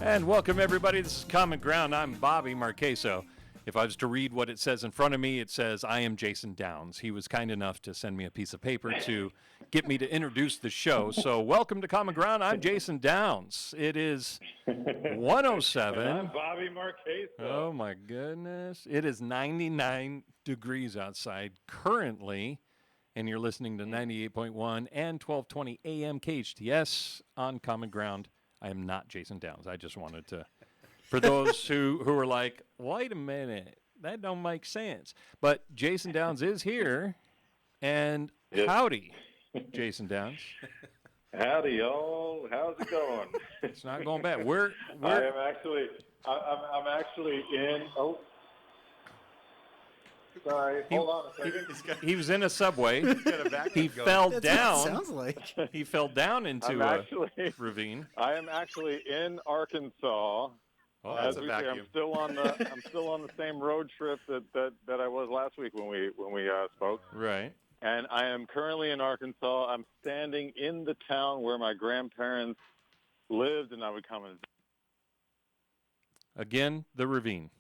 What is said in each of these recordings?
And welcome, everybody. This is Common Ground. I'm Bobby Marchesso. If I was to read what it says in front of me, it says, I am Jason Downs. He was kind enough to send me a piece of paper to get me to introduce the show. So welcome to Common Ground. I'm Jason Downs. It is 107. And I'm Bobby Marchesso. Oh, my goodness. It is 99 degrees outside currently, and you're listening to 98.1 and 1220 AM KHTS on Common Ground. I am not Jason Downs. I just wanted to, for those who are like, wait a minute, that don't make sense. But Jason Downs is here, and howdy, Jason Downs. Howdy, y'all. How's it going? It's not going bad. I'm actually in. Oh, sorry. Hold on a second. He was in a subway. He fell down. Sounds like he fell down into a ravine. I am actually in Arkansas. Oh, that's a vacuum. I'm still on the same road trip that I was last week when we spoke. Right. And I am currently in Arkansas. I'm standing in the town where my grandparents lived, and I would come and again the ravine.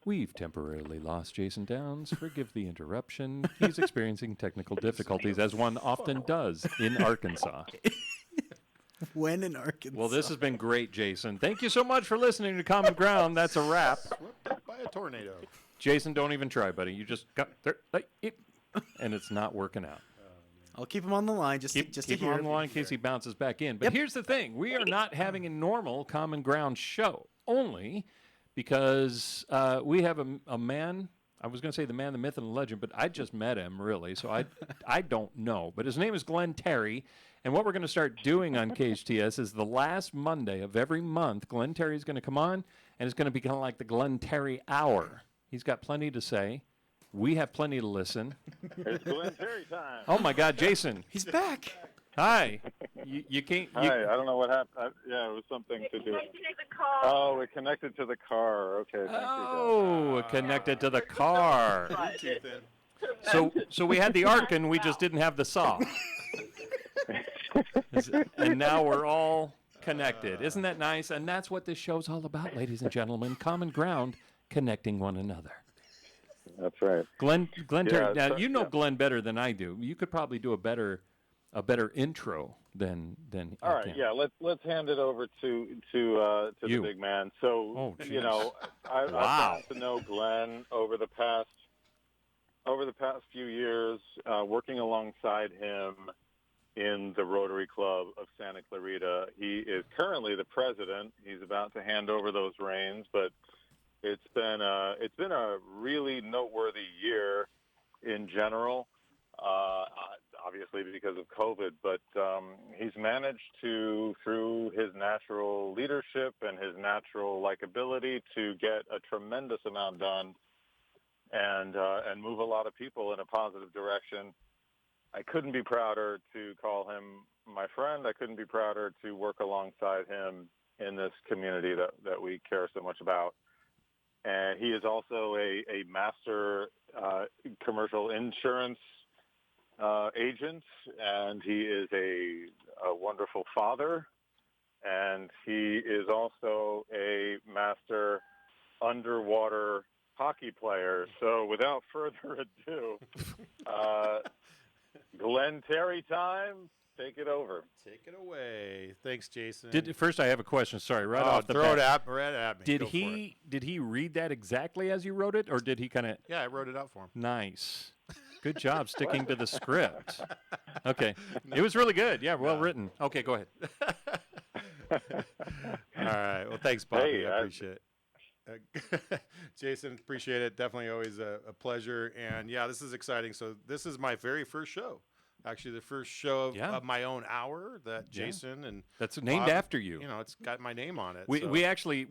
We've temporarily lost Jason Downs. Forgive the interruption. He's experiencing technical difficulties, as one often does in Arkansas. When in Arkansas? Well, this has been great, Jason. Thank you so much for listening to Common Ground. That's a wrap. Swept by a tornado. Jason, don't even try, buddy. You just got there, and it's not working out. I'll keep him on the line just to keep hear him on the line in case he bounces back in. But here's the thing. We are not having a normal Common Ground show, only because we have a man. I was going to say the man, the myth, and the legend, but I just met him, really, so I don't know. But his name is Glenn Terry, and what we're going to start doing on KHTS is the last Monday of every month, Glenn Terry is going to come on, and it's going to be kind of like the Glenn Terry Hour. He's got plenty to say. We have plenty to listen. It's Glenn Terry time. Oh, my God, Jason. He's back. Hi. You can't. Hi, I don't know what happened. It was something to do. Oh, it connected to the car. Okay. It connected to the car. So we had the arc and we just didn't have the saw. And now we're all connected. Isn't that nice? And that's what this show's all about, ladies and gentlemen. Common ground, connecting one another. That's right. Glenn Terry. Now, so, you know Glenn better than I do. You could probably do a better intro than all right, yeah. Let's hand it over to the big man. So I've gotten to know Glenn over the past few years, working alongside him in the Rotary Club of Santa Clarita. He is currently the president. He's about to hand over those reins, but it's been a really noteworthy year in general. Obviously because of COVID, but he's managed to, through his natural leadership and his natural likability, to get a tremendous amount done and move a lot of people in a positive direction. I couldn't be prouder to call him my friend. I couldn't be prouder to work alongside him in this community that we care so much about. And he is also a master commercial insurance agent, and he is a wonderful father, and he is also a master underwater hockey player. So without further ado, Glenn Terry time. Take it over. Take it away. Thanks, Jason. First, I have a question. Sorry, off the bat. Right at me. Did he read that exactly as you wrote it, or did he kind of? Yeah, I wrote it out for him. Nice. Good job sticking to the script. Okay. It was really good. Yeah, well written. Okay, go ahead. All right. Well, thanks, Bobby. I appreciate it. Jason, appreciate it. Definitely always a pleasure. And, yeah, this is exciting. So this is my very first show. Actually, the first show of my own hour that Jason and that's named Bob, after you. You know, it's got my name on it. We actually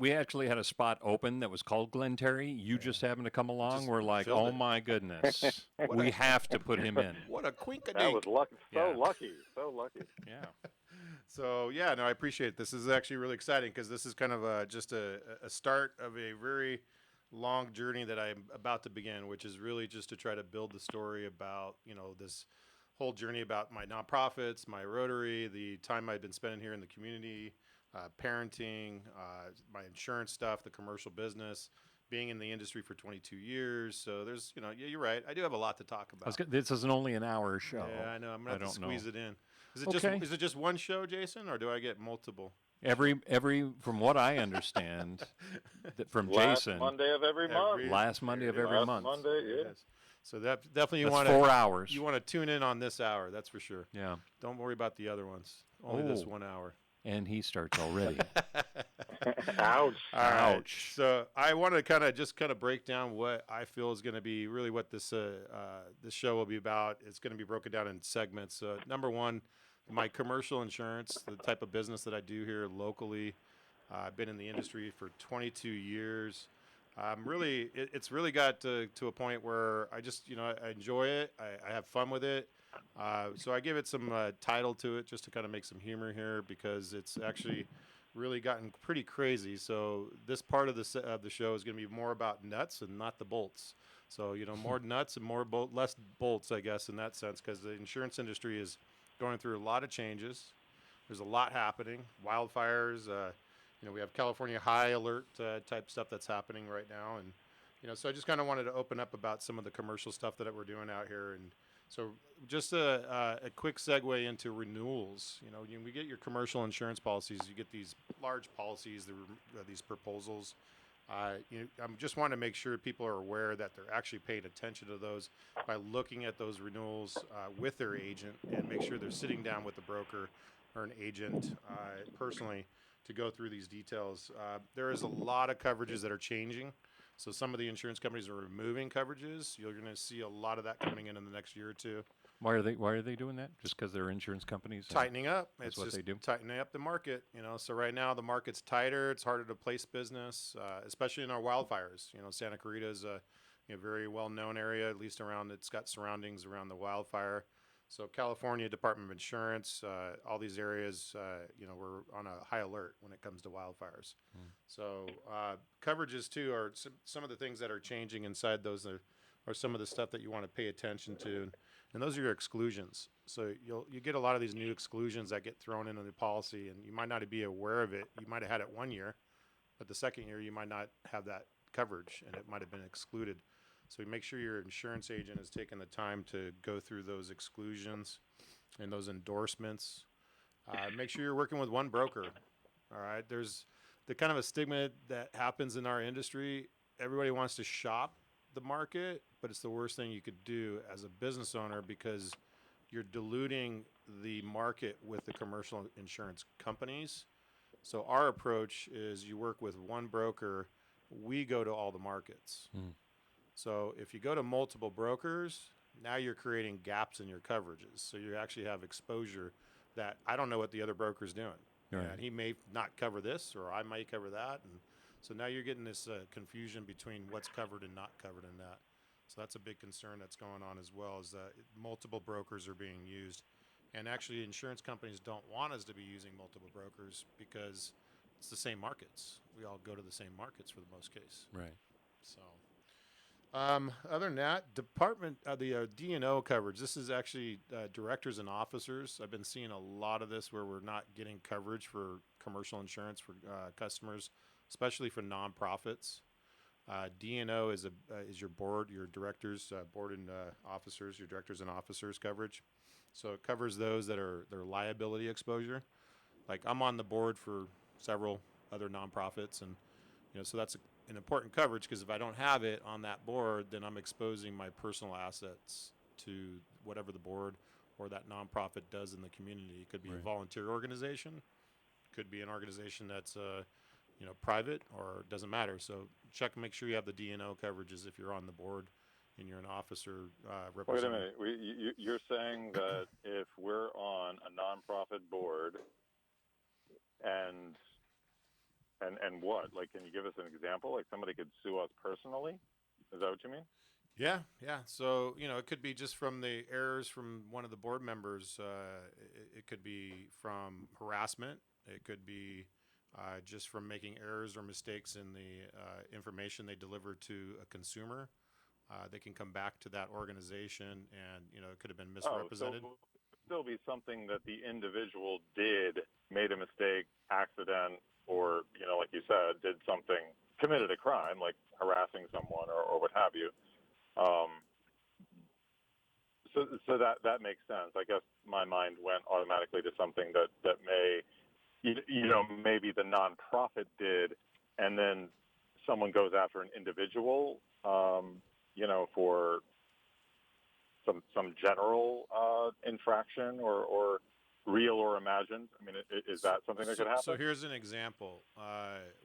had a spot open that was called Glenn Terry. You just happened to come along. We're like, oh my goodness, we have to put him in. What a quinkadink! That was lucky. So lucky. Yeah. So yeah, no, I appreciate it. This is actually really exciting because this is kind of just a start of a very long journey that I'm about to begin, which is really just to try to build the story about this whole journey about my nonprofits, my Rotary, the time I've been spending here in the community, parenting, my insurance stuff, the commercial business, being in the industry for 22 years. So there's, yeah, you're right. I do have a lot to talk about. This isn't only an hour show. Yeah, I know. I'm going to have to squeeze it in. Is it just one show, Jason, or do I get multiple? Every from what I understand, from Jason. Last Monday of every month. Last Monday of every month. Monday, yeah. Yes. So definitely you That's want 4 hours. You want to tune in on this hour, that's for sure. Yeah. Don't worry about the other ones. Only this 1 hour. And he starts already. Ouch. Ouch. So I want to kind of break down what I feel is going to be really what this show will be about. It's going to be broken down in segments. Number one, my commercial insurance, the type of business that I do here locally. I've been in the industry for 22 years. It's really got to a point where I just, I enjoy it. I have fun with it. So I give it some title to it just to kind of make some humor here because it's actually really gotten pretty crazy. So this part of the show is going to be more about nuts and not the bolts. So, more nuts and less bolts, I guess, in that sense, because the insurance industry is going through a lot of changes. There's a lot happening. Wildfires, we have California high alert type stuff that's happening right now. And, so I just kind of wanted to open up about some of the commercial stuff that we're doing out here. And so just a quick segue into renewals. We get your commercial insurance policies. You get these large policies, these proposals. I just want to make sure people are aware that they're actually paying attention to those by looking at those renewals with their agent and make sure they're sitting down with the broker or an agent personally to go through these details. There is a lot of coverages that are changing. So some of the insurance companies are removing coverages. You're going to see a lot of that coming in the next year or two. Why are they doing that? Just because they're insurance companies? Tightening up. That's what they do. Tightening up the market. So right now the market's tighter. It's harder to place business, especially in our wildfires. Santa Clarita is a very well-known area, at least around. It's got surroundings around the wildfire. So California Department of Insurance, all these areas, we're on a high alert when it comes to wildfires. So coverages too are some of the things that are changing inside those are some of the stuff that you want to pay attention to. And those are your exclusions. So you get a lot of these new exclusions that get thrown into the policy, and you might not be aware of it. You might have had it 1 year, but the second year you might not have that coverage, and it might have been excluded. So make sure your insurance agent has taken the time to go through those exclusions and those endorsements. Make sure you're working with one broker. All right. There's the kind of a stigma that happens in our industry. Everybody wants to shop the market, but it's the worst thing you could do as a business owner because you're diluting the market with the commercial insurance companies. So our approach is you work with one broker. We go to all the markets. So if you go to multiple brokers, now you're creating gaps in your coverages. So you actually have exposure that I don't know what the other broker's doing. Right. And he may not cover this, or I might cover that. And so now you're getting this confusion between what's covered and not covered in that. So that's a big concern that's going on as well, is that multiple brokers are being used. And actually insurance companies don't want us to be using multiple brokers because it's the same markets. We all go to the same markets for the most case. Right. So other than that, the D&O coverage, this is actually directors and officers. I've been seeing a lot of this where we're not getting coverage for commercial insurance for customers, especially for nonprofits. D&O is your board, your directors, board and officers, your directors and officers coverage. So it covers those that are their liability exposure. Like I'm on the board for several other nonprofits, and so that's an important coverage because if I don't have it on that board, then I'm exposing my personal assets to whatever the board or that nonprofit does in the community. It could be a volunteer organization, could be an organization that's private, or it doesn't matter. So make sure you have the D&O coverages if you're on the board and you're an officer representative. Wait a minute. You're saying that if we're on a nonprofit board and what? Like, can you give us an example? Like somebody could sue us personally? Is that what you mean? Yeah. So, it could be just from the errors from one of the board members. It could be from harassment. It could be just from making errors or mistakes in the information they deliver to a consumer they can come back to that organization, and it could have been misrepresented. So still be something that the individual did, made a mistake, accident, or like you said, committed a crime like harassing someone or what have you. So that makes sense. I guess my mind went automatically to something that may, maybe the nonprofit did, and then someone goes after an individual, for some general infraction or real or imagined. I mean, is that something that could happen? So here's an example,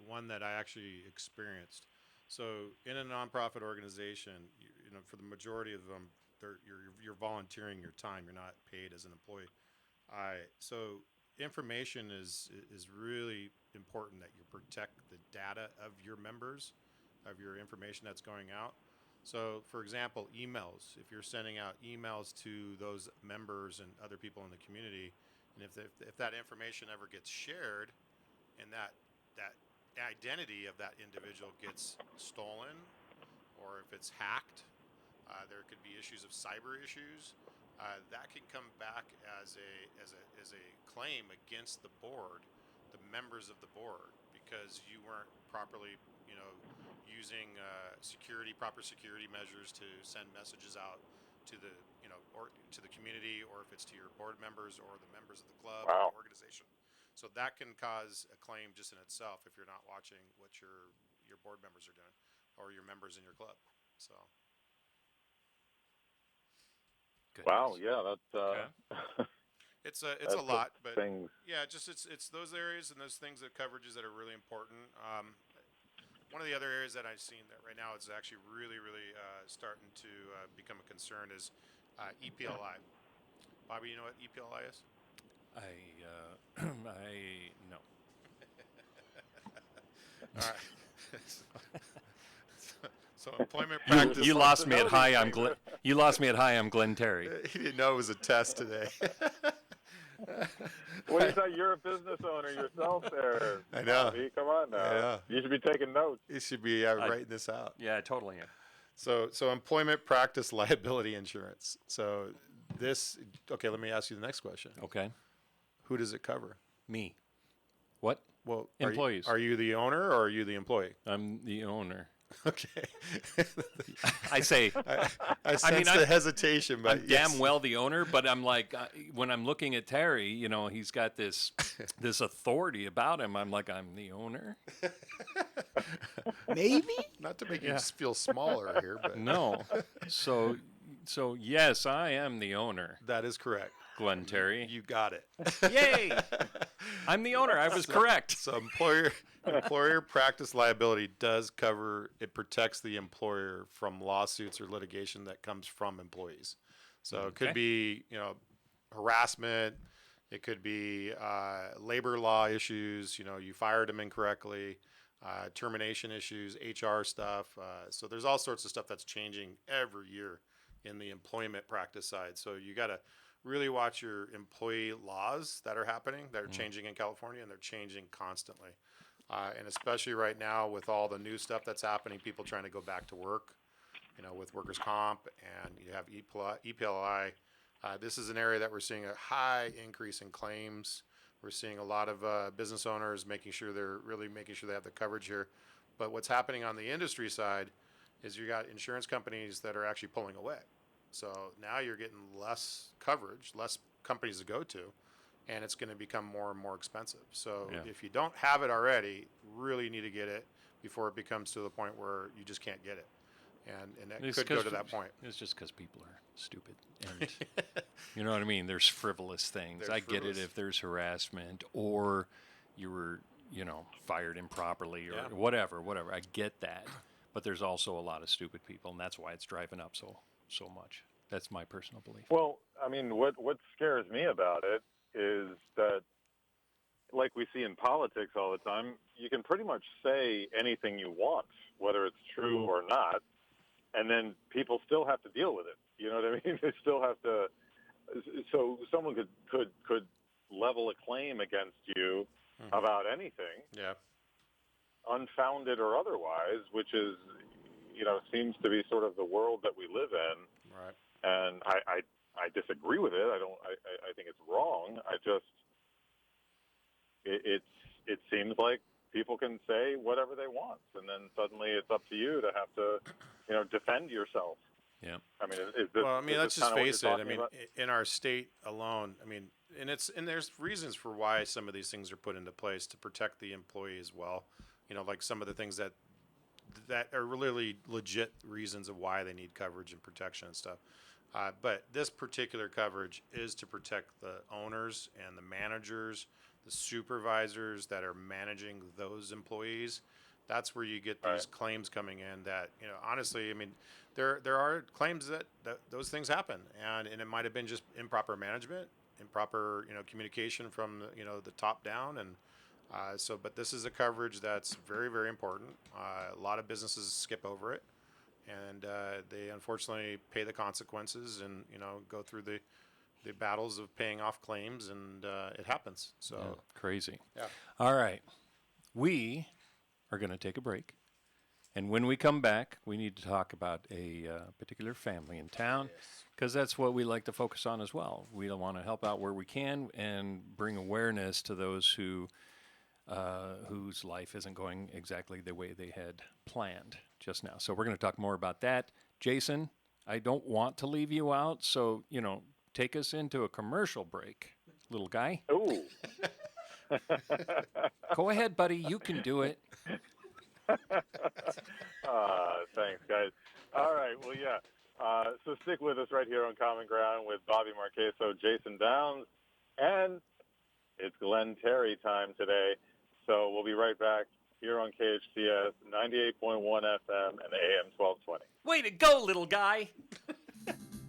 one that I actually experienced. So in a nonprofit organization, for the majority of them, you're volunteering your time. You're not paid as an employee. So information is really important, that you protect the data of your members, of your information that's going out. So, for example, emails. If you're sending out emails to those members and other people in the community, and if that information ever gets shared, and that identity of that individual gets stolen, or if it's hacked, there could be issues of cyber issues. That can come back as a claim against the board, the members of the board, because you weren't properly, using proper security measures to send messages out to the, or to the community, or if it's to your board members or the members of the club or the organization. So that can cause a claim just in itself if you're not watching what your board members are doing, or your members in your club. So. Goodness. Wow. Yeah, that's. It's a lot, but things. Yeah, just it's those areas and those things, that coverages that are really important. One of the other areas that I've seen that right now is actually really starting to become a concern is EPLI. Bobby, you know what EPLI is? I no. All right. So employment practice. You lost me at high. You lost me at high. I'm Glenn Terry. He didn't know it was a test today. Well, you thought you're a business owner yourself there. I know. Bobby. Come on now. I know. You should be taking notes. You should be writing this out. Yeah, I totally am. So employment practice liability insurance. So okay, let me ask you the next question. Okay. Who does it cover? Me. What? Well, employees. Are you the owner or are you the employee? I'm the owner. Okay. I say. I sense the hesitation, but I'm damn well the owner. But I'm like, when I'm looking at Terry, he's got this authority about him. I'm like, I'm the owner. Maybe. Not to make you feel smaller here, but no. So yes, I am the owner. That is correct. Glenn Terry. You got it. Yay! I'm the owner. I was correct. So employer practice liability does cover, it protects the employer from lawsuits or litigation that comes from employees. So it could be, harassment. It could be labor law issues. You fired them incorrectly. Termination issues, HR stuff. So there's all sorts of stuff that's changing every year in the employment practice side. So you got to really watch your employee laws that are happening, that are changing in California, and they're changing constantly. And especially right now with all the new stuff that's happening, people trying to go back to work, with workers' comp, and you have EPLI. This is an area that we're seeing a high increase in claims. We're seeing a lot of business owners making sure they have the coverage here. But what's happening on the industry side is you got insurance companies that are actually pulling away. So now you're getting less coverage, less companies to go to, and it's going to become more and more expensive. So if you don't have it already, really need to get it before it becomes to the point where you just can't get it. And that could go to that point. It's just because people are stupid. And you know what I mean? There's frivolous things. Get it if there's harassment or you were, fired improperly or whatever. I get that. But there's also a lot of stupid people, and that's why it's driving up so much. That's my personal belief. Well, I mean, what scares me about it is that, like we see in politics all the time, you can pretty much say anything you want, whether it's true or not, and then people still have to deal with it. You know what I mean? They still have to. So someone could level a claim against you about anything, unfounded or otherwise, which is, seems to be sort of the world that we live in. Right. And I disagree with it. I think it's wrong. It seems like people can say whatever they want, and then suddenly it's up to you to have to, defend yourself. Yeah. I mean, is this? Well, I mean, let's just face it. I mean, about? in our state alone, I mean, and there's reasons for why some of these things are put into place to protect the employee as well. Like some of the things that are really legit reasons of why they need coverage and protection and stuff. But this particular coverage is to protect the owners and the managers, the supervisors that are managing those employees. That's where you get these claims coming in that, honestly, I mean, there are claims that those things happen, and it might have been just improper management, improper, communication from, the top down. And but this is a coverage that's very, very important. A lot of businesses skip over it, and they unfortunately pay the consequences and, go through the battles of paying off claims, and it happens. So crazy. Yeah. All right. We are going to take a break. And when we come back, we need to talk about a particular family in town, because that's what we like to focus on as well. We want to help out where we can and bring awareness to those whose life isn't going exactly the way they had planned just now. So we're going to talk more about that. Jason, I don't want to leave you out, so, take us into a commercial break, little guy. Ooh. Go ahead, buddy. You can do it. Thanks, guys. All right. Well, yeah. So stick with us right here on Common Ground with Bobby Marchesso, Jason Downs, and it's Glenn Terry time today. So we'll be right back here on KHTS 98.1 FM and AM 1220. Way to go, little guy.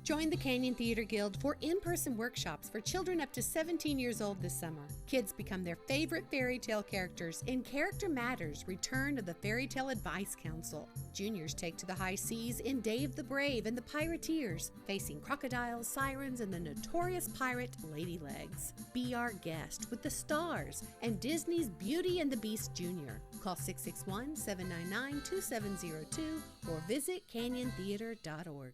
Join the Canyon Theater Guild for in-person workshops for children up to 17 years old this summer. Kids become their favorite fairy tale characters in Character Matters, Return of the Fairy Tale Advice Council. Juniors take to the high seas in Dave the Brave and the Pirateers, facing crocodiles, sirens, and the notorious pirate Lady Legs. Be our guest with the stars and Disney's Beauty and the Beast Jr. Call 661-799-2702 or visit canyontheater.org.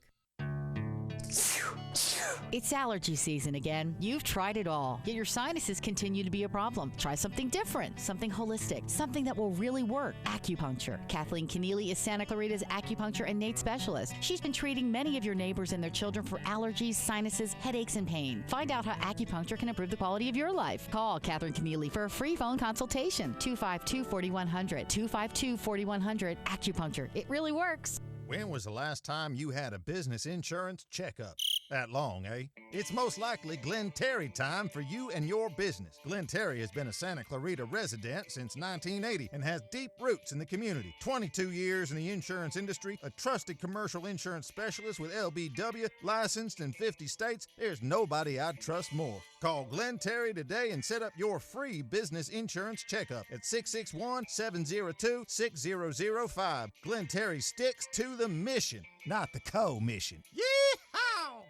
It's allergy season again. You've tried it all, yet your sinuses continue to be a problem. Try something different, something holistic, something that will really work. Acupuncture. Kathleen Keneally is Santa Clarita's acupuncture and innate specialist. She's been treating many of your neighbors and their children for allergies, sinuses, headaches, and pain. Find out how acupuncture can improve the quality of your life. Call Kathleen Keneally for a free phone consultation. 252-4100. 252-4100. Acupuncture. It really works. When was the last time you had a business insurance checkup? That long, eh? It's most likely Glenn Terry time for you and your business. Glenn Terry has been a Santa Clarita resident since 1980 and has deep roots in the community. 22 years in the insurance industry, a trusted commercial insurance specialist with LBW, licensed in 50 states. There's nobody I'd trust more. Call Glenn Terry today and set up your free business insurance checkup at 661-702-6005. Glenn Terry sticks to the mission, not the co-mission. Yee-haw!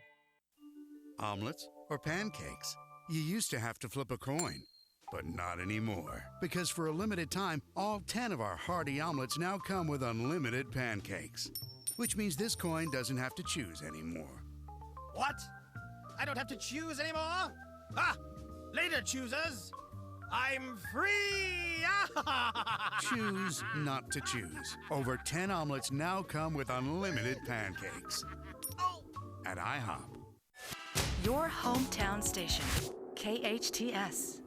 Omelets or pancakes? You used to have to flip a coin, but not anymore. Because for a limited time, all 10 of our hearty omelets now come with unlimited pancakes. Which means this coin doesn't have to choose anymore. What? I don't have to choose anymore? Ah! Later, choosers! I'm free! Choose not to choose. Over 10 omelets now come with unlimited pancakes. At IHOP. Your hometown station, KHTS.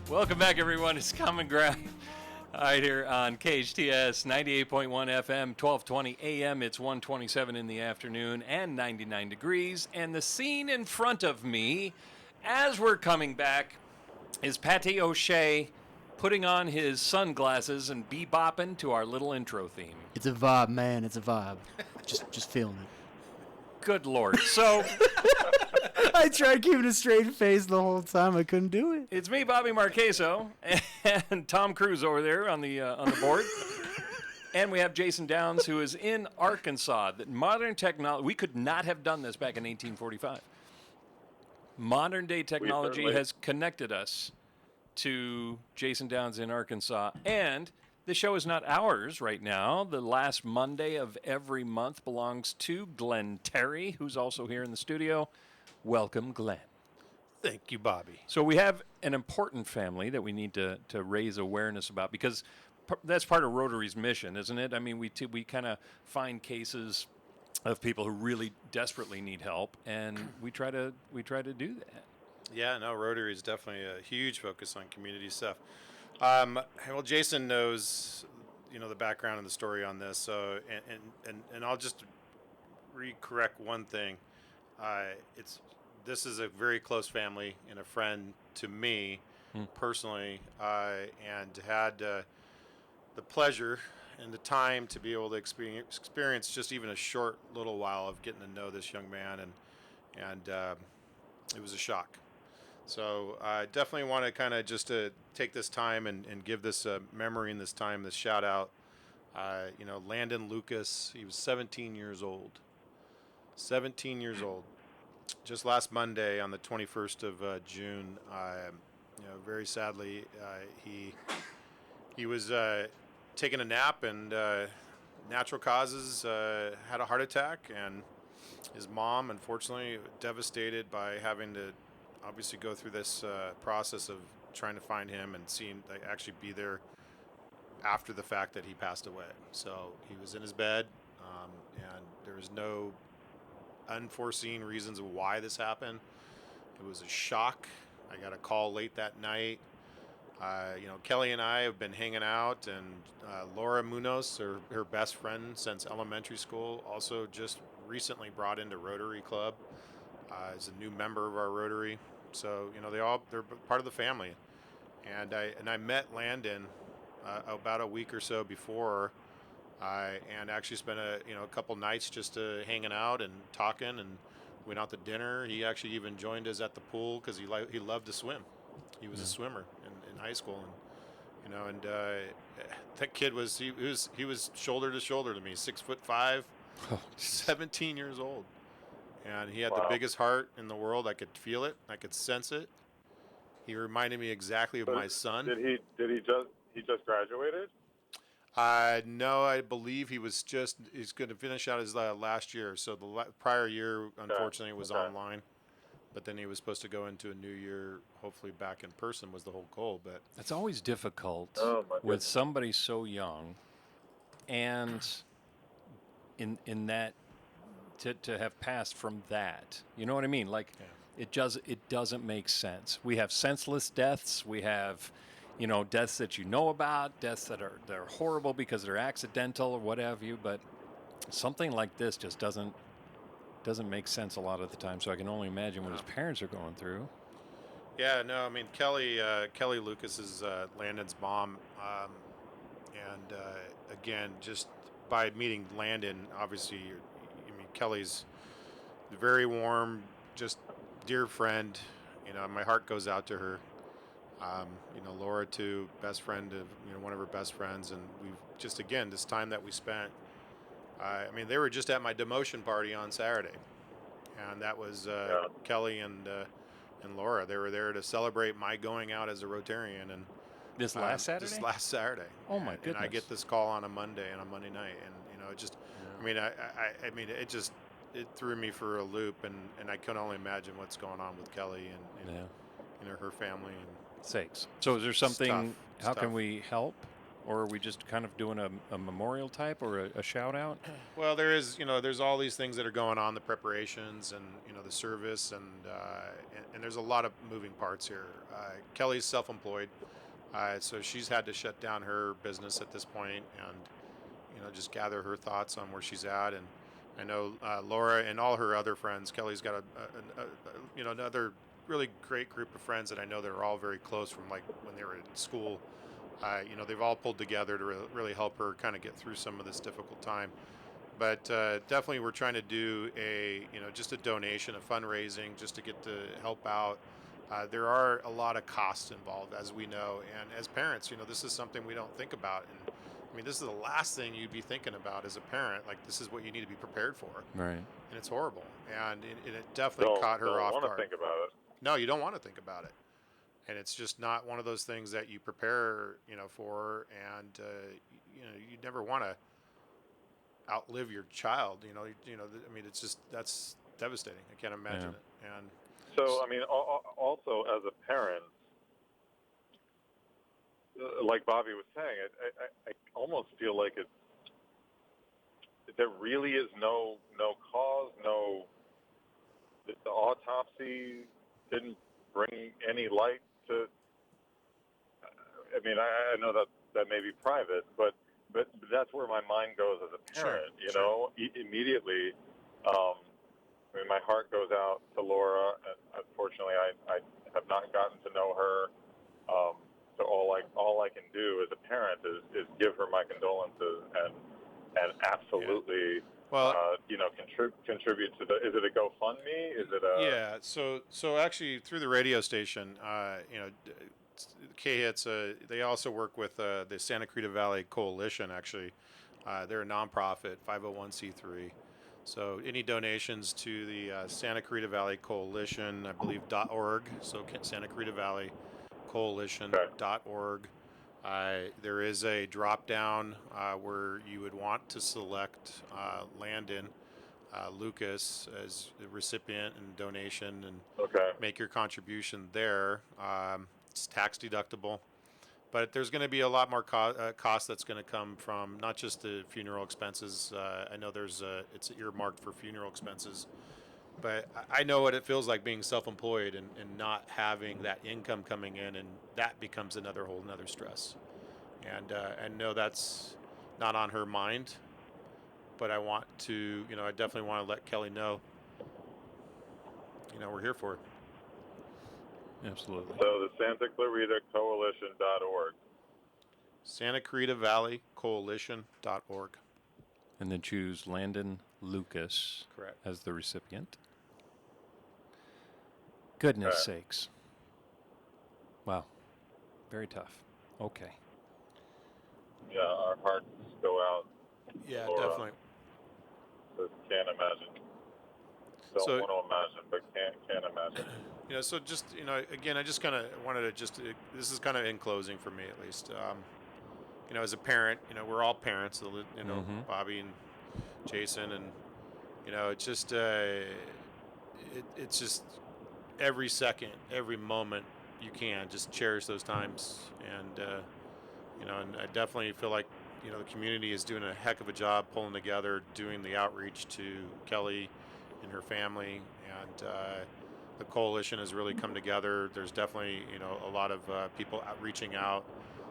Welcome back, everyone. It's Common Ground right here on KHTS 98.1 FM, 1220 AM. It's 1:27 in the afternoon and 99 degrees. And the scene in front of me, as we're coming back, is Patty O'Shea putting on his sunglasses and bebopping to our little intro theme. It's a vibe, man. It's a vibe. Just feeling it. Good Lord. So I tried keeping a straight face the whole time. I couldn't do it. It's me, Bobby Marchesso, and Tom Cruise over there on the board. And we have Jason Downs, who is in Arkansas. That modern technology, we could not have done this back in 1845. Modern day technology has connected us to Jason Downs in Arkansas. And the show is not ours right now. The last Monday of every month belongs to Glenn Terry, who's also here in the studio. Welcome, Glenn. Thank you, Bobby. So we have an important family that we need to raise awareness about, because that's part of Rotary's mission, isn't it? I mean, we kind of find cases of people who really desperately need help, and we try to do that. Yeah, no, Rotary is definitely a huge focus on community stuff. Well, Jason knows, the background and the story on this. So, and I'll just re-correct one thing. This is a very close family and a friend to me personally, and had the pleasure and the time to be able to experience just even a short little while of getting to know this young man, and it was a shock. So I definitely want to kind of just to take this time and give this memory and this shout out. Landon Lucas, he was 17 years old. 17 years old. Just last Monday on the 21st of June, very sadly, he was taking a nap, and natural causes had a heart attack, and his mom, unfortunately, devastated by having to obviously go through this process of trying to find him and seeing actually be there after the fact that he passed away. So he was in his bed, and there was no unforeseen reasons of why this happened. It was a shock. I got a call late that night. Kelly and I have been hanging out, and Laura Munoz, her best friend since elementary school, also just recently brought into Rotary Club, is a new member of our Rotary. So they're part of the family, and I met Landon about a week or so before, and actually spent a couple nights just hanging out and talking, and went out to dinner. He actually even joined us at the pool because he loved to swim. He was a swimmer in high school, and that kid was shoulder to shoulder to me, 6'5", 17 years old, and he had the biggest heart in the world. I could feel it. I could sense it. He reminded me exactly of my son. Did he just graduated? No, I believe he's going to finish out his last year. So the prior year, unfortunately, was online. But then he was supposed to go into a new year, hopefully back in person was the whole goal. But it's always difficult with somebody so young, and in that to have passed from that. You know what I mean? Like it doesn't make sense. We have senseless deaths. We have deaths that about, deaths that they're horrible because they're accidental or what have you. But something like this just doesn't make sense a lot of the time, so I can only imagine what his parents are going through. Yeah, no, I mean, Kelly Lucas is Landon's mom, and again, just by meeting Landon, obviously, Kelly's very warm, just dear friend. My heart goes out to her. Laura too, best friend of one of her best friends, and we've just this time that we spent. They were just at my demotion party on Saturday, and that was Kelly and Laura. They were there to celebrate my going out as a Rotarian. And this last Saturday. This last Saturday. Oh my goodness! And I get this call on a Monday night, and it just, it threw me for a loop, and I can only imagine what's going on with Kelly and her family and sakes. So is there something? How tough. Can we help? Or are we just kind of doing a memorial type or a shout out? Well, there is, there's all these things that are going on, the preparations and, the service, and there's a lot of moving parts here. Kelly's self-employed, so she's had to shut down her business at this point and, just gather her thoughts on where she's at. And I know Laura and all her other friends, Kelly's got another really great group of friends that I know that are all very close from like when they were in school. They've all pulled together to really help her kind of get through some of this difficult time. But definitely we're trying to do just a donation, a fundraising, just to get to help out. There are a lot of costs involved, as we know. And as parents, this is something we don't think about. And I mean, this is the last thing you'd be thinking about as a parent. Like, this is what you need to be prepared for. Right. And it's horrible. And it definitely caught her off guard. Don't want to think about it. No, you don't want to think about it. And it's just not one of those things that you prepare, for. And, you never want to outlive your child. I mean, it's just, that's devastating. I can't imagine it. And so, I mean, also as a parent, like Bobby was saying, I almost feel like there really is no cause, the autopsy didn't bring any light to. I mean, I know that may be private, but that's where my mind goes as a parent. Sure. Immediately. I mean, my heart goes out to Laura. Unfortunately, I have not gotten to know her. So all I can do as a parent is give her my condolences and absolutely, contribute to the. Is it a GoFundMe? Is it a? Yeah. So actually, through the radio station, KHTS, they also work with the Santa Clarita Valley Coalition. Actually, they're a nonprofit, 501c3. So any donations to the Santa Clarita Valley Coalition, I believe .org. So Santa Clarita Valley Coalition.org. There is a drop down where you would want to select Landon Lucas as the recipient and donation, and make your contribution there. It's tax deductible. But there's going to be a lot more cost that's going to come from not just the funeral expenses. I know it's earmarked for funeral expenses, but I know what it feels like being self-employed and not having that income coming in, and that becomes another stress. And I know that's not on her mind, but I want to, I definitely want to let Kelly know, we're here for it. Absolutely. So the Santa Clarita Coalition.org. Santa Clarita Valley Coalition.org. And then choose Landon Lucas Correct. As the recipient. Goodness sakes. Wow. Very tough. Okay. Yeah, our hearts go out. Yeah, Laura. definitely. Just can't imagine. Don't want to imagine, but can't imagine. So just, again, I just kind of wanted to this is kind of in closing for me at least. As a parent, we're all parents, Bobby and Jason, and, it's just, it's just every second, every moment you can just cherish those times. And, and I definitely feel like, the community is doing a heck of a job pulling together, doing the outreach to Kelly and her family, and the coalition has really come together. There's definitely, a lot of people reaching out.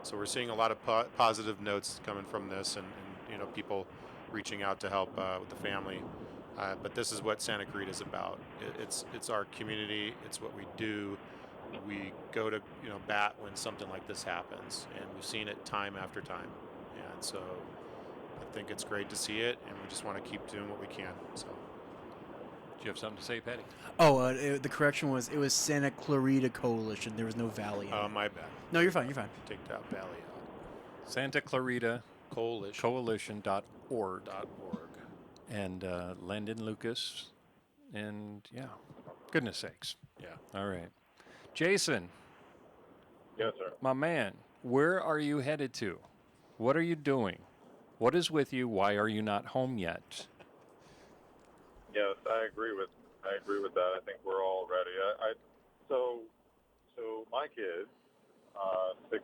So we're seeing a lot of positive notes coming from this, and people reaching out to help with the family. But this is what Santa Clarita is about. It's our community. It's what we do. We go to bat when something like this happens, and we've seen it time after time. And so I think it's great to see it, and we just want to keep doing what we can. So. Do you have something to say, Patty? Oh, the correction was it was Santa Clarita Coalition. There was no valley. Oh, my bad. No, you're fine. Take that valley out. Santa Clarita Coalition.org. And Landon Lucas. And, goodness sakes. Yeah. All right. Jason. Yes, sir. My man, where are you headed to? What are you doing? What is with you? Why are you not home yet? Yes, I agree with that. I think we're all ready. So my kids, 16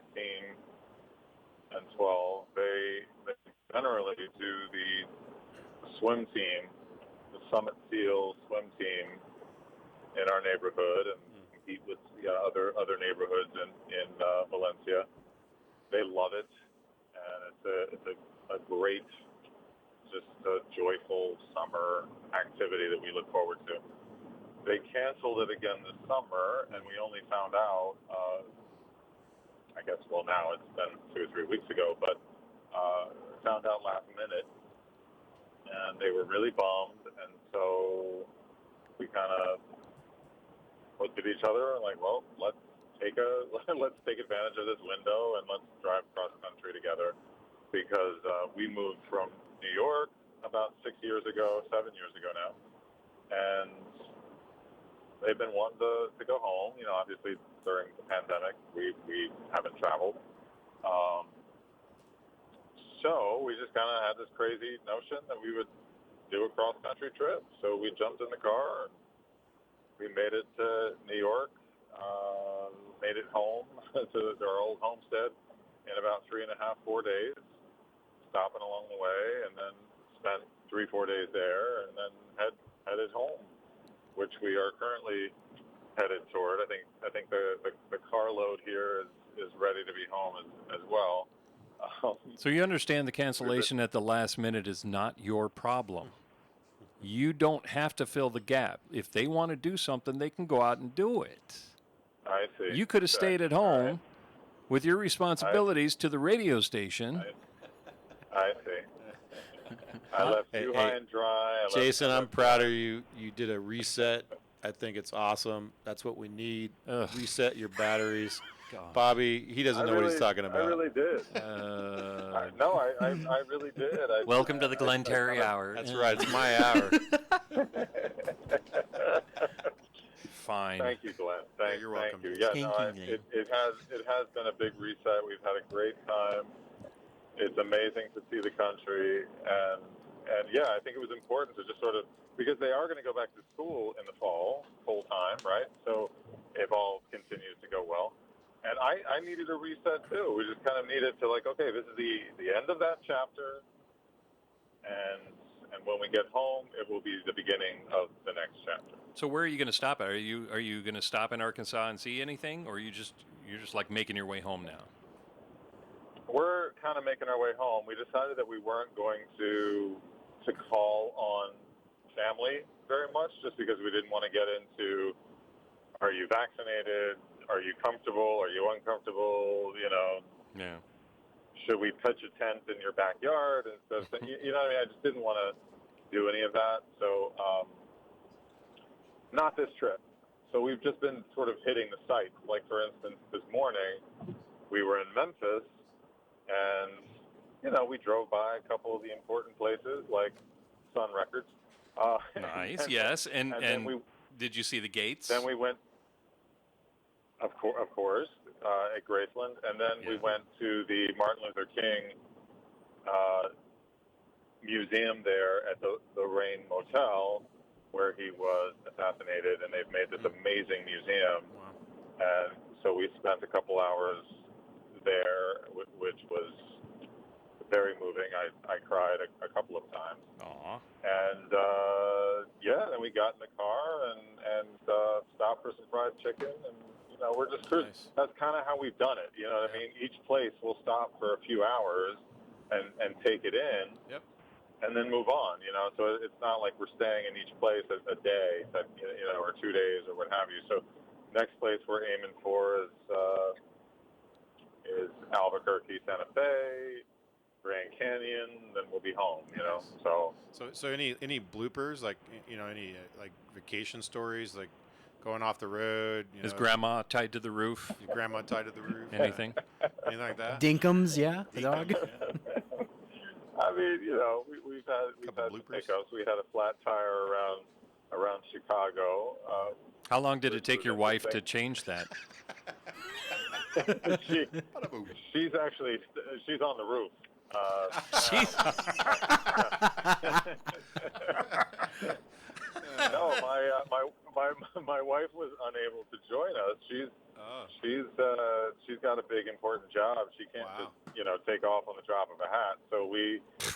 and 12, they generally do the swim team, the Summit Seal swim team in our neighborhood, and compete with other neighborhoods in Valencia. They love it, and it's a great, just a joyful summer activity that we look forward to. They canceled it again this summer, and we only found out, now it's been 2 or 3 weeks ago, but found out last minute. and they were really bummed. And so we kind of looked at each other and like, well, let's take advantage of this window and let's drive cross country together, because we moved from New York about 7 years ago now, and they've been wanting to go home. You know, obviously during the pandemic, we haven't traveled. So we just kind of had this crazy notion that we would do a cross-country trip. So we jumped in the car, and we made it to New York, made it home to our old homestead in about 3.5, 4 days, stopping along the way, and then spent 3-4 days there, and then headed home, which we are currently headed toward. I think the carload here is ready to be home as well. So you understand the cancellation at the last minute is not your problem. You don't have to fill the gap. If they want to do something, they can go out and do it. I see. You could have stayed at home with your responsibilities to the radio station. I see. I left you high and dry. Jason, I'm proud of you. You did a reset. I think it's awesome. That's what we need. Reset your batteries. God. Bobby, he doesn't know what he's talking about. I really did. I really did. Welcome to the Glenn Terry Hour. That's right. It's my hour. Fine. Thank you, Glenn. You're welcome. Thank you. Yeah, it has been a big reset. We've had a great time. It's amazing to see the country, and yeah, I think it was important to just sort of, because they are going to go back to school in the fall, full time, right? So if all continues to go well. And I needed a reset too. We just kind of needed to okay, this is the end of that chapter, and when we get home, it will be the beginning of the next chapter. So where are you going to stop at? Are you going to stop in Arkansas and see anything, or you're just like making your way home now? We're kind of making our way home. We decided that we weren't going to call on family very much, just because we didn't want to get into, are you vaccinated? Are you comfortable? Are you uncomfortable? You know, yeah. Should we pitch a tent in your backyard and stuff? You know what I mean? I just didn't want to do any of that. So, not this trip. So we've just been sort of hitting the sites. Like, for instance, this morning we were in Memphis, and we drove by a couple of the important places like Sun Records. Nice, yes. And then did you see the gates? Then we went. Of course, at Graceland, and then we went to the Martin Luther King museum there at the Rain Motel, where he was assassinated, and they've made this amazing museum. Wow. And so we spent a couple hours there, which was very moving. I cried a couple of times. Aww. And then we got in the car and stopped for some fried chicken, and we're just cruising. Nice. That's kind of how we've done it. You know what I mean? Each place we'll stop for a few hours and take it in. Yep. And then move on. So it's not like we're staying in each place a day, or 2 days or what have you. So next place we're aiming for is Albuquerque, Santa Fe, Grand Canyon. Then we'll be home. So any bloopers, like any like vacation stories, like going off the road? Is grandma tied to the roof? Is grandma tied to the roof? Anything? Anything like that? Dinkums, yeah, the dog. I mean, we've had hiccups. We had a flat tire around Chicago. How long did it take your wife to change that? She's on the roof. No, my wife was unable to join us. She's got a big important job. She can't just take off on the drop of a hat. So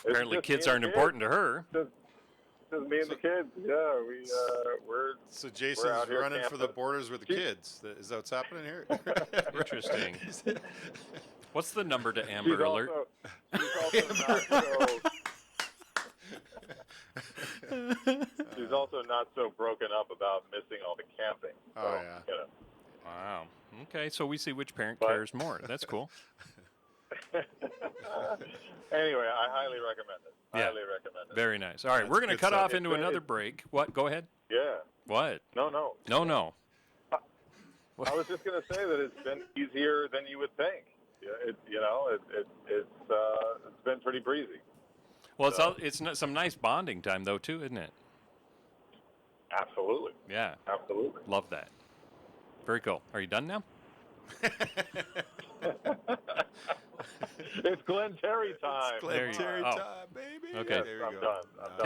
apparently kids aren't important to her. Just me and the kids. Yeah, we're. So Jason's running for the borders with the kids. Is that what's happening here? Interesting. What's the number to Amber Alert? She's also not so broken up about missing all the camping. So, oh yeah. Wow. Okay, so we see which parent cares more. That's cool. Anyway, I highly recommend it. Yeah. Highly recommend it. Very nice. All right, we're going to cut off into another break. What? Go ahead. Yeah. What? No. No. I was just going to say that it's been easier than you would think. It's been pretty breezy. Well, it's some nice bonding time though too, isn't it? Absolutely. Yeah. Absolutely. Love that. Very cool. Are you done now? It's Glenn Terry time. It's Glenn Terry time, baby. Okay. Yes, there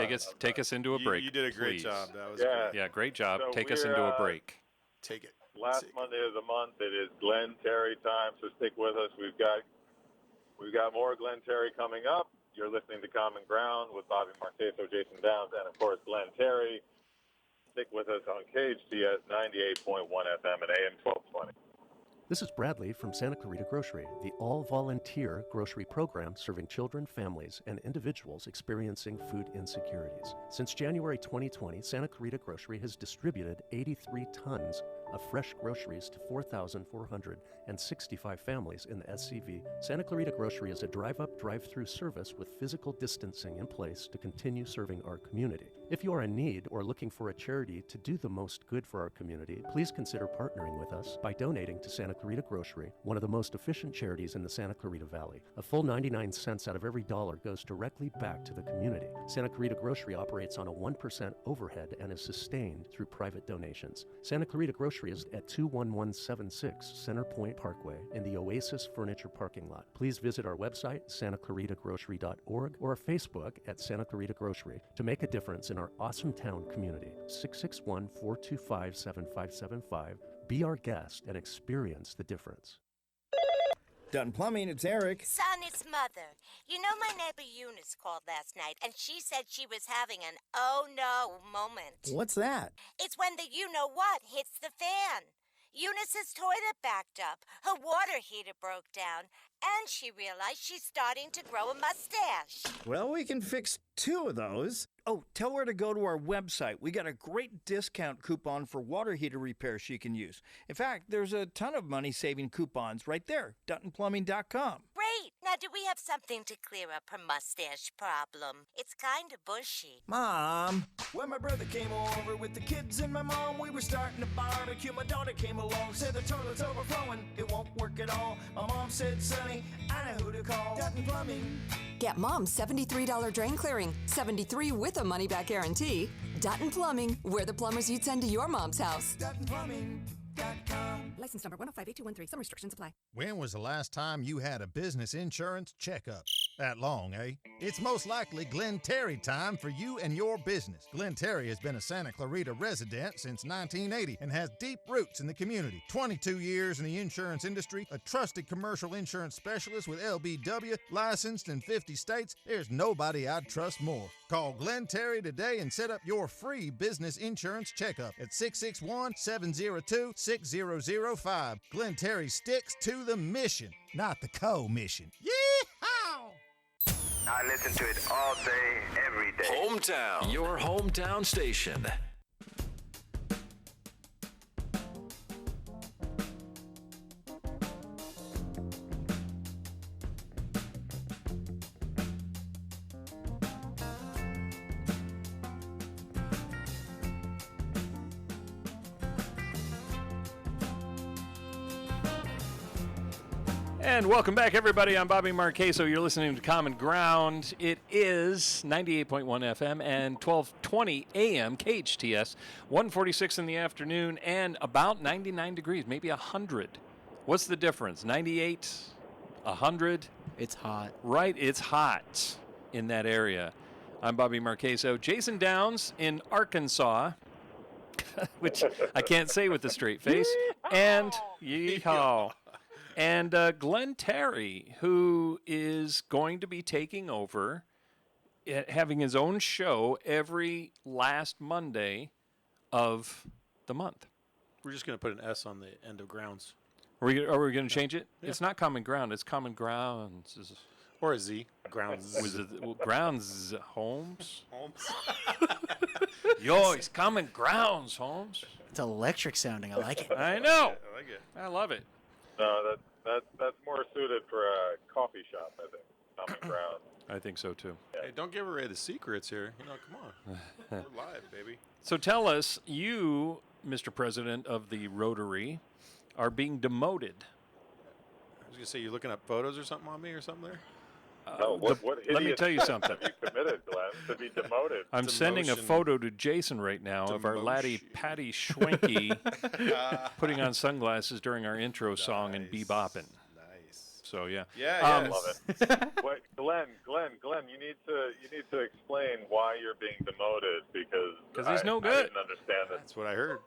you go. Take us into a break. You did a great please. job. That was Yeah. great. Yeah, great job. So Take us into a break. Take it. Last Monday of the month, it is Glenn Terry time, so stick with us. We've got more Glenn Terry coming up. You're listening to Common Ground with Bobby Marchesso, Jason Downs, and of course Glenn Terry. Stick with us on KHTS 98.1 FM and AM 1220. This is Bradley from Santa Clarita Grocery, the all-volunteer grocery program serving children, families, and individuals experiencing food insecurities. Since January 2020, Santa Clarita Grocery has distributed 83 tons of fresh groceries to 4,465 families in the SCV. Santa Clarita Grocery is a drive-up, drive-through service with physical distancing in place to continue serving our community. If you are in need or looking for a charity to do the most good for our community, please consider partnering with us by donating to Santa Clarita Grocery, one of the most efficient charities in the Santa Clarita Valley. A full 99 cents out of every dollar goes directly back to the community. Santa Clarita Grocery operates on a 1% overhead and is sustained through private donations. Santa Clarita Grocery is at 21176 Center Point Parkway in the Oasis Furniture parking lot. Please visit our website, santaclaritagrocery.org, or our Facebook at Santa Clarita Grocery to make a difference in our awesome town community. 661-425-7575. Be our guest and experience the difference. Dutton Plumbing, it's Eric. Son, it's Mother. You know my neighbor Eunice called last night, and she said she was having an oh no moment. What's that? It's when the you-know-what hits the fan. Eunice's toilet backed up, her water heater broke down, and she realized she's starting to grow a mustache. Well, we can fix 2 of those. Oh, tell her to go to our website. We got a great discount coupon for water heater repair she can use. In fact, there's a ton of money-saving coupons right there, DuttonPlumbing.com. Great! Now, do we have something to clear up her mustache problem? It's kind of bushy. Mom! When my brother came over with the kids and my mom, we were starting to barbecue. My daughter came along, said the toilet's overflowing. It won't work at all. My mom said, Sonny, I know who to call. Dutton Plumbing. Get Mom's $73 drain clearing. 73 with a money-back guarantee. Dutton Plumbing. We're the plumbers you'd send to your mom's house. DuttonPlumbing.com. License number 1058213. Some restrictions apply. When was the last time you had a business insurance checkup? That long, eh? It's most likely Glenn Terry time for you and your business. Glenn Terry has been a Santa Clarita resident since 1980 and has deep roots in the community. 22 years in the insurance industry, a trusted commercial insurance specialist with LBW, licensed in 50 states. There's nobody I'd trust more. Call Glenn Terry today and set up your free business insurance checkup at 661-702-6005. Glenn Terry sticks to the mission, not the co-mission. Yeehaw! I listen to it all day, every day. Hometown, your hometown station. And welcome back, everybody. I'm Bobby Marchesso. You're listening to Common Ground. It is 98.1 FM and 1220 AM KHTS, 1:46 in the afternoon, and about 99 degrees, maybe 100. What's the difference? 98, 100? It's hot. Right, it's hot in that area. I'm Bobby Marchesso. Jason Downs in Arkansas, which I can't say with a straight face, and yeehaw. And Glenn Terry, who is going to be taking over, having his own show every last Monday of the month. We're just going to put an S on the end of grounds. Are we going to change it? Yeah. It's not Common Ground. It's Common Grounds. Or a Z. Grounds. Was it Grounds Holmes? Yo, it's Common Grounds, Holmes. It's electric sounding. I like it. I know. I like it. I love it. No, that's more suited for a coffee shop, I think. common ground. I think so too. Hey, don't give away the secrets here. Come on. We're live, baby. So tell us, you, Mr. President of the Rotary, are being demoted. I was going to say, you're looking up photos or something on me or something there? No, let me tell you something. Have you committed, Glenn, to be demoted? I'm sending a photo to Jason right now of our laddie Patty Schwenke putting on sunglasses during our intro song and bebopping. Nice. So yeah. I love it. Wait, Glenn, you need to explain why you're being demoted because he's no good. I didn't understand it. That's what I heard.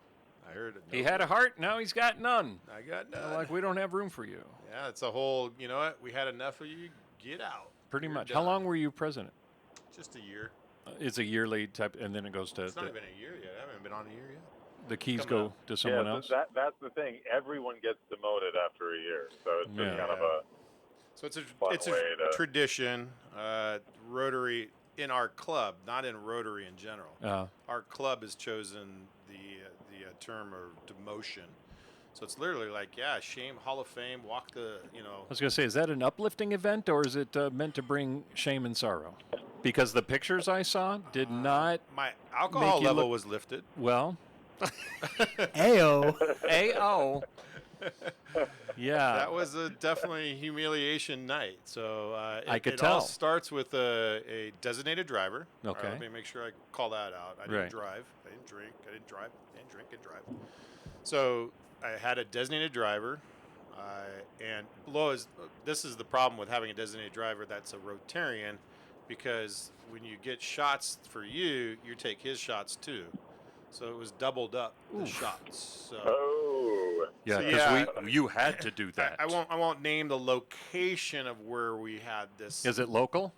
He had a heart, now he's got none. I got none. Like we don't have room for you. Yeah, it's a whole. You know what? We had enough of you. Get out. Pretty You're much. done. How long were you president? Just a year. It's a yearly type, and then it goes to. It's not even a year yet. I haven't been on a year yet. The keys go to someone else. That's the thing. Everyone gets demoted after a year, so it's just kind of a. So it's a tradition. Rotary in our club, not in Rotary in general. Our club has chosen the term of demotion. So it's literally like, shame, Hall of Fame, walk the, I was going to say, is that an uplifting event or is it meant to bring shame and sorrow? Because the pictures I saw did not. My alcohol level was lifted. Well. Ayo. Ayo. Yeah. That was a definitely humiliation night. So I could it tell. all starts with a designated driver. Okay. Let me make sure I call that out. I didn't Right. drive. I didn't drink. I didn't drive. I didn't drink and drive. So I had a designated driver. And this is the problem with having a designated driver that's a Rotarian, because when you get shots for you take his shots too. So it was doubled up the shots. So, yeah, because you had to do that. I won't name the location of where we had this. Is it local?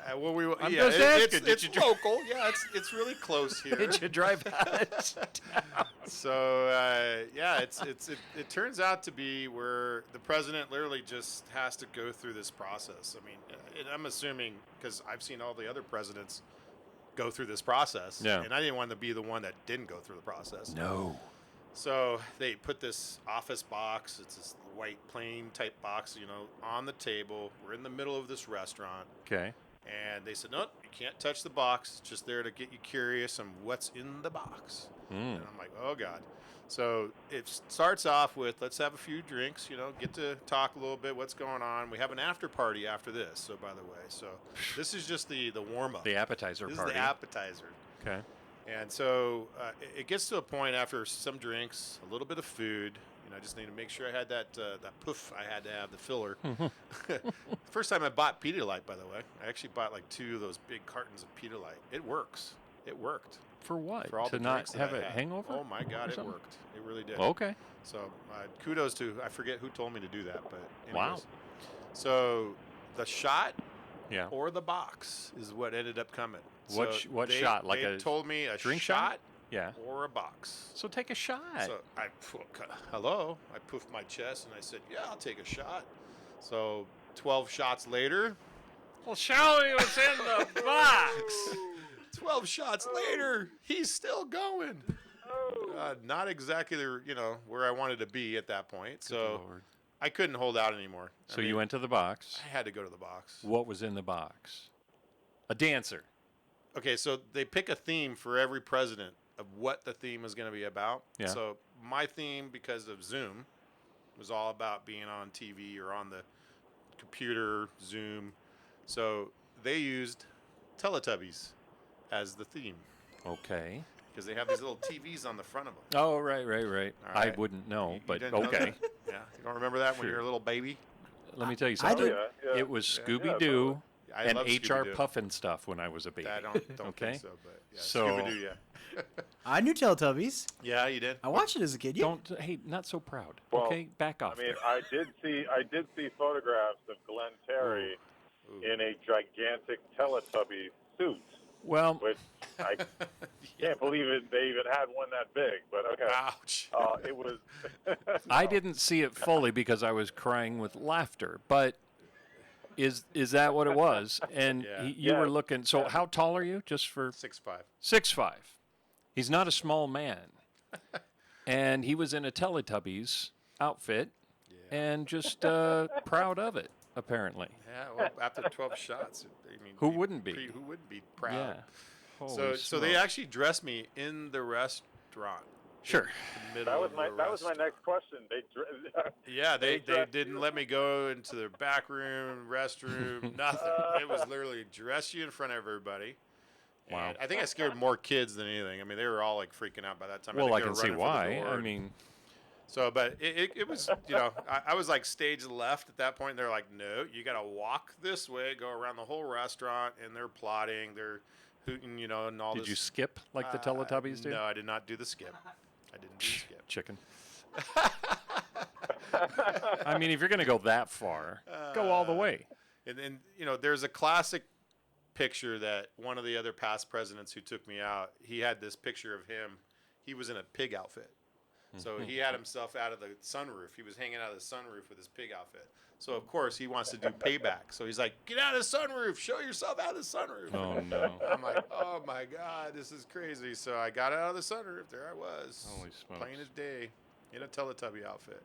I'm just asking. It's local. Yeah, it's really close here. Did you drive out of town? So it turns out to be where the president literally just has to go through this process. I mean, and I'm assuming because I've seen all the other presidents go through this process, and I didn't want to be the one that didn't go through the process. No. So they put this office box. It's this white plain type box, on the table. We're in the middle of this restaurant. Okay. And they said, no, you can't touch the box. It's just there to get you curious on what's in the box. And I'm like, oh, God. So it starts off with, let's have a few drinks, get to talk a little bit, what's going on. We have an after party after this, so by the way. So this is just the warm-up. The appetizer party. This is the appetizer. Okay. And so it gets to a point after some drinks, a little bit of food. I just need to make sure I had that poof. I had to have the filler. First time I bought Pedialyte, by the way. I actually bought like 2 of those big cartons of Pedialyte. It works. It worked. For what? For all to the not drinks that have I a had. hangover? Oh my God, it worked. It really did. Okay. So kudos to, I forget who told me to do that, but anyways. Wow. So the shot Yeah. or the box is what ended up coming. What So shot? Like they a told me a drink shot? Yeah. Or a box. So take a shot. So I poofed my chest and I said, yeah, I'll take a shot. So 12 shots later. Well, show me what's in the box. 12 shots later, he's still going. Not exactly, where I wanted to be at that point. So I couldn't hold out anymore. So you went to the box. I had to go to the box. What was in the box? A dancer. Okay, so they pick a theme for every president of what the theme is going to be about. Yeah. So my theme, because of Zoom, was all about being on TV or on the computer, Zoom. So they used Teletubbies as the theme. Okay. Because they have these little TVs on the front of them. Oh, right. All right. I wouldn't know, You but didn't know okay. that? Yeah. You don't remember that when Sure. you were a little baby? Let me tell you I something. did. It was Yeah, Scooby-Doo I and love HR Scooby-Doo. Puffin stuff when I was a baby. I don't okay? think so, but yeah, So- Scooby-Doo, yeah. I knew Teletubbies. Yeah, you did. I watched it as a kid. Yeah. Hey, not so proud. Well, okay, back off. I mean, I did see photographs of Glenn Terry in a gigantic Teletubby suit. Well, which I can't believe it. They even had one that big. But okay. Ouch. It was. I didn't see it fully because I was crying with laughter. But is that what it was? And you were looking. So how tall are you? Just for 6'5". 6'5". He's not a small man. And he was in a Teletubbies outfit. and just proud of it, apparently. Yeah, well, after 12 shots, I mean, Who wouldn't be? Who wouldn't be proud? Yeah. So they actually dressed me in the restaurant. Sure. That was my next question. They didn't let me go into the back room, restroom, nothing. It was literally dress you in front of everybody. Wow. And I think I scared more kids than anything. I mean, they were all like freaking out by that time. Well, I can see why. I mean, so, but it was, I was like stage left at that point. They're like, no, you got to walk this way, go around the whole restaurant, and they're plotting, they're hooting, and all this. Did you skip like the Teletubbies do? No, I did not do the skip. I didn't do the skip. Chicken. I mean, if you're going to go that far, go all the way. And there's a classic picture that one of the other past presidents who took me out, he had this picture of him. He was in a pig outfit. So he had himself out of the sunroof. He was hanging out of the sunroof with his pig outfit. So, of course, he wants to do payback. So he's like, get out of the sunroof. Show yourself out of the sunroof. Oh, no. I'm like, oh, my God, this is crazy. So I got out of the sunroof. There I was. Holy smokes. Plain as day in a Teletubby outfit.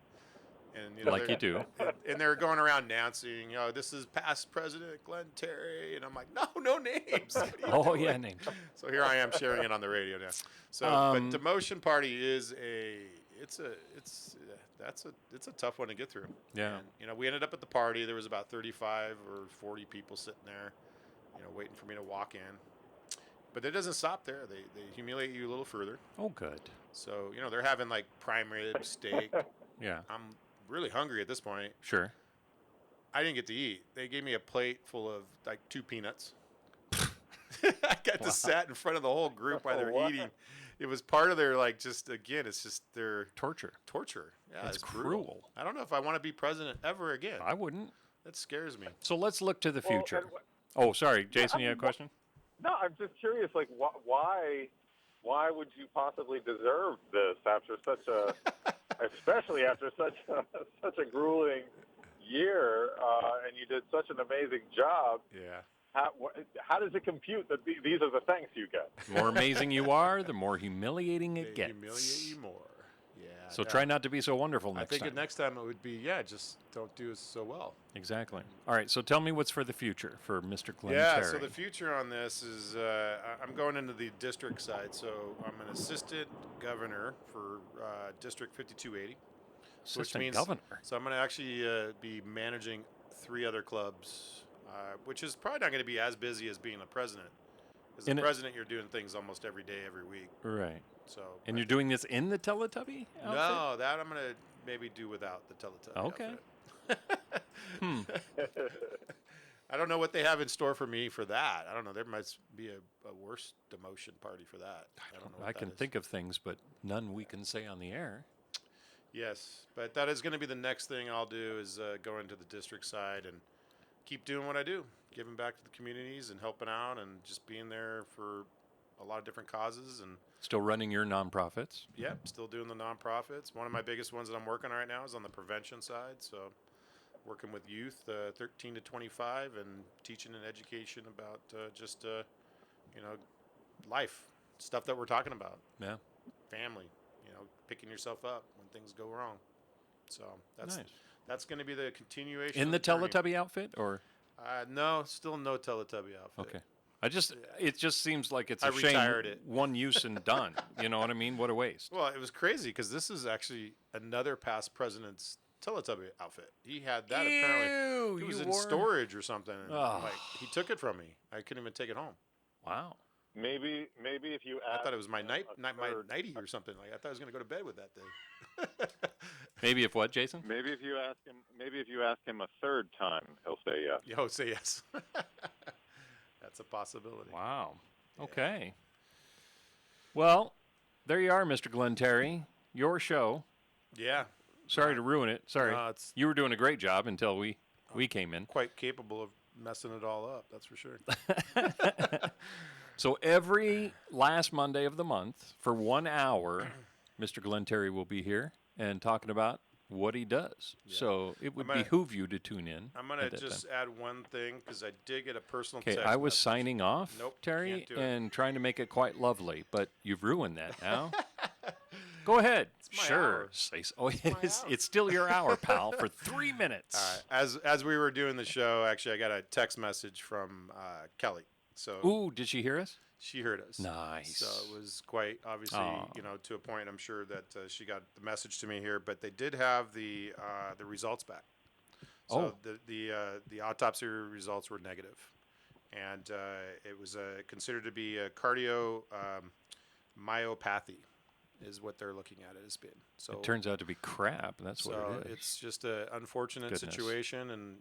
And, like you do. And they're going around announcing, this is past President Glenn Terry. And I'm like, no names. Oh, yeah, names. So here I am sharing it on the radio now. So, but demotion party is it's a tough one to get through. Yeah. And, we ended up at the party. There was about 35 or 40 people sitting there, waiting for me to walk in. But it doesn't stop there. They humiliate you a little further. Oh, good. So, they're having like prime rib steak. Yeah. I'm really hungry at this point. Sure. I didn't get to eat. They gave me a plate full of like 2 peanuts. I got to sat in front of the whole group while they're eating. It was part of their it's just their torture. Yeah, it's brutal. cruel. I don't know if I want to be president ever again. I wouldn't. That scares me. So let's look to the future. Oh, sorry, Jason, you have a question? No, I'm just curious. Like, why would you possibly deserve this after especially after such a grueling year, and you did such an amazing job? Yeah. How does it compute that these are the thanks you get? The more amazing you are, the more humiliating it gets. Humiliate you more. Yeah. So try not to be so wonderful next time. I think next time it would be, just don't do so well. Exactly. All right, so tell me what's for the future for Mr. Glenn Terry. Yeah, so the future on this is I'm going into the district side. So I'm an assistant governor for District 5280. Assistant governor? So I'm going to actually be managing 3 other clubs. Which is probably not going to be as busy as being a president. As a president, you're doing things almost every day, every week. Right. So. And you're doing this in the Teletubby outfit? No, that I'm going to maybe do without the Teletubby outfit. I don't know what they have in store for me for that. I don't know. There might be a worse demotion party for that. I don't know. I can think of things, but none we can say on the air. Yes, but that is going to be the next thing I'll do is go into the district side and keep doing what I do, giving back to the communities and helping out and just being there for a lot of different causes. And still running your nonprofits? Yep, still doing the nonprofits. One of my biggest ones that I'm working on right now is on the prevention side. So working with youth 13 to 25 and teaching and education about just life, stuff that we're talking about. Yeah. Family, picking yourself up when things go wrong. So that's nice. That's going to be the continuation. In the Teletubby outfit, or? No, still no Teletubby outfit. Okay. It just seems like it's a shame. Retired it. One use and done. You know what I mean? What a waste. Well, it was crazy because this is actually another past president's Teletubby outfit. He had that apparently. It was in storage or something. Like he took it from me. I couldn't even take it home. Wow. Maybe if you asked, I thought it was my nightie or something. Like I thought I was going to go to bed with that thing. Maybe if what, Jason? Maybe if you ask him a third time, he'll say yes. He'll say yes. That's a possibility. Wow. Okay. Well, there you are, Mr. Glenn Terry. Your show. Yeah. Sorry to ruin it. Sorry. No, you were doing a great job until we came in. Quite capable of messing it all up, that's for sure. So every last Monday of the month for 1 hour, Mr. Glenn Terry will be here and talking about what he does. Yeah. So it would behoove you to tune in. I'm going to just add one thing because I did get a personal text. Okay, I was signing off, nope, Terry, and trying to make it quite lovely, but you've ruined that now. Go ahead. my Sure. hour. It's still your hour, pal, for 3 minutes. All right. As we were doing the show, actually, I got a text message from Kelly. So. Ooh, did she hear us? She heard us. Nice. So it was quite obviously, to a point. I'm sure that she got the message to me here, but they did have the results back. So the autopsy results were negative, and it was considered to be a cardiomyopathy, is what they're looking at it as being. So it turns out to be crap. That's what it is. It's just an unfortunate situation, and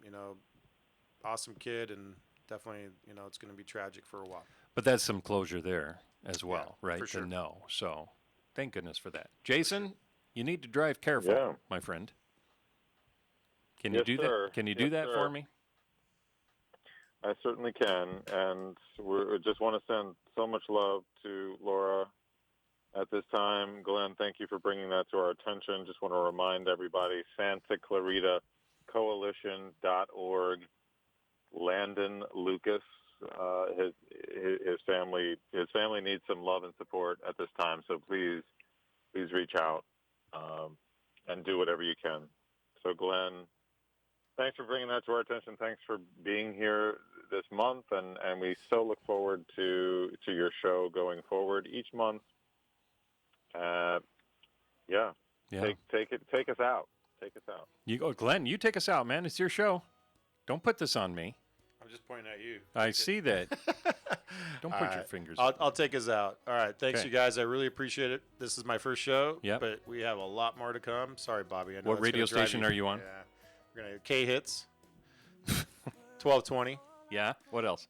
awesome kid, and definitely it's going to be tragic for a while. But that's some closure there as well, right? For sure. To know. So thank goodness for that. Jason, you need to drive careful, my friend. Can you do that? Can you do that for me? I certainly can. And we just want to send so much love to Laura at this time. Glenn, thank you for bringing that to our attention. Just want to remind everybody, Santa Clarita Coalition.org. Landon Lucas, his family needs some love and support at this time. So please reach out and do whatever you can. So Glenn, thanks for bringing that to our attention. Thanks for being here this month, and we so look forward to your show going forward each month. Take us out. Take us out. You go, Glenn. You take us out, man. It's your show. Don't put this on me. I'm just pointing at you. I see that. Don't put your fingers. I'll take us out. All right. Thanks, you guys. I really appreciate it. This is my first show. Yep. But we have a lot more to come. Sorry, Bobby. I know what radio station are you on? Yeah. We're going to K-Hits. 1220. Yeah. What else?